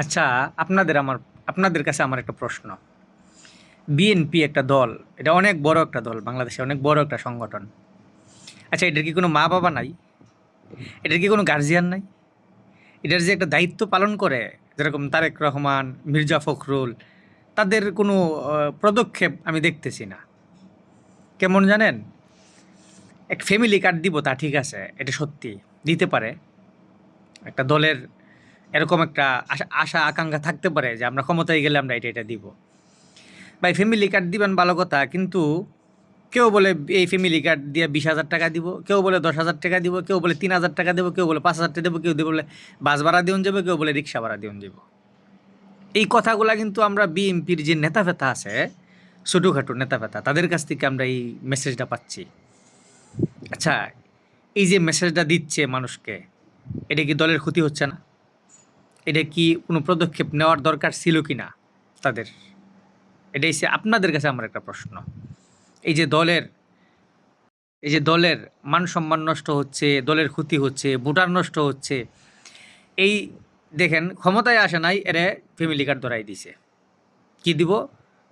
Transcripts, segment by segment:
আচ্ছা, আপনাদের কাছে আমার একটা প্রশ্ন। বিএনপি একটা দল, এটা অনেক বড় একটা দল, বাংলাদেশে অনেক বড় একটা সংগঠন। আচ্ছা, এটার কি কোনো মা বাবা নাই? এটার কি কোনো গার্জিয়ান নাই? এটার যে একটা দায়িত্ব পালন করে, যেরকম তারেক রহমান, মির্জা ফখরুল, তাদের কোনো পদক্ষেপ আমি দেখতেছি না। কেমন জানেন? এক ফ্যামিলি কার্ড দিব, তা ঠিক আছে, এটা সত্যি দিতে পারে। একটা দলের এরকম একটা আশা আশা আকাঙ্ক্ষা থাকতে পারে যে আমরা ক্ষমতায় গেলে আমরা এটা দিব। ভাই, ফ্যামিলি কার্ড দিবেন ভালো কথা, কিন্তু কেউ বলে এই ফ্যামিলি কার্ড দিয়ে 20,000 টাকা দিব, কেউ বলে 10,000 টাকা দিব, কেউ বলে 3,000 টাকা দেবো, কেউ বলে 5,000 টাকা দেবো, কেউ বলে বাস ভাড়া দিউন যাবে, কেউ বলে রিক্সা ভাড়া দিউন যাব। এই কথাগুলা কিন্তু আমরা বিএনপির যে নেতা ফেতা আছে, ছোটোখাটো নেতা ফেতা, তাদের কাছ থেকে আমরা এই মেসেজটা পাচ্ছি। আচ্ছা, এই যে মেসেজটা দিচ্ছে মানুষকে, এটা কি দলের ক্ষতি হচ্ছে না? এটা কি কোনো পদক্ষেপ নেওয়ার দরকার ছিল কি না তাদের? এটাই আপনাদের কাছে আমার একটা প্রশ্ন। এই যে দলের এই যে দলের মান সম্মান নষ্ট হচ্ছে, দলের ক্ষতি হচ্ছে, ভোটার নষ্ট হচ্ছে, এই দেখেন ক্ষমতায় আসে নাই, এরে ফ্যামিলি কার্ড ধরাই দিছে। কি দিব?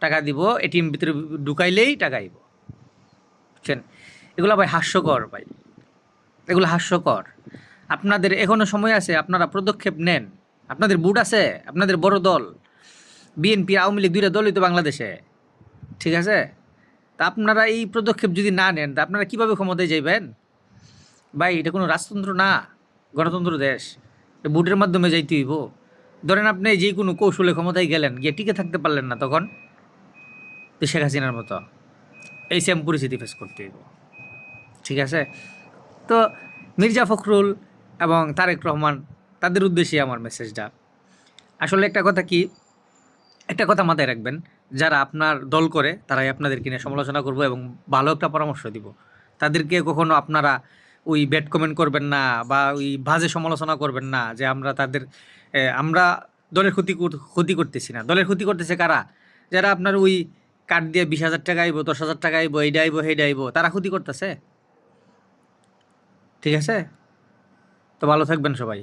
টাকা দিব, এটিএম ভিতরে ঢুকাইলেই টাকা আইব। বুঝছেন? এগুলো ভাই হাস্যকর ভাই, এগুলো হাস্যকর। আপনাদের এখনো সময় আছে, আপনারা পদক্ষেপ নেন। আপনাদের বুট আছে, আপনাদের বড় দল বিএনপি, আওয়ামী লীগ, দুইটা দলই তো বাংলাদেশে, ঠিক আছে? তা আপনারা এই পদক্ষেপ যদি না নেন, তা আপনারা কীভাবে ক্ষমতায় যাইবেন? ভাই, এটা কোনো রাজতন্ত্র না, গণতন্ত্র দেশ। এটা ভোটের মাধ্যমে যাইতে হইব। ধরেন আপনি যে কোনো কৌশলে ক্ষমতায় গেলেন, গিয়ে টিকে থাকতে পারলেন না, তখন তো শেখ হাসিনার মতো এই সেম পরিস্থিতি ফেস করতে হইব। ঠিক আছে? তো মির্জা ফখরুল এবং তারেক রহমান, তাদের উদ্দেশ্যে আমার মেসেজটা। আসলে একটা কথা মাথায় রাখবেন, যারা আপনার দল করে তারাই আপনাদেরকে নিয়ে সমালোচনা করবো এবং ভালো একটা পরামর্শ দিব। তাদেরকে কখনো আপনারা ওই ব্যাড কমেন্ট করবেন না, বা ওই বাজে সমালোচনা করবেন না যে আমরা দলের ক্ষতি করতেছি না। দলের ক্ষতি করতেছে কারা? যারা আপনার ওই কার্ড দিয়ে 20,000 টাকা আইব, 10,000 টাকা আইব, এইটা আইব, সেইটা আইব, তারা ক্ষতি করতেছে। ঠিক আছে? তো ভালো থাকবেন সবাই।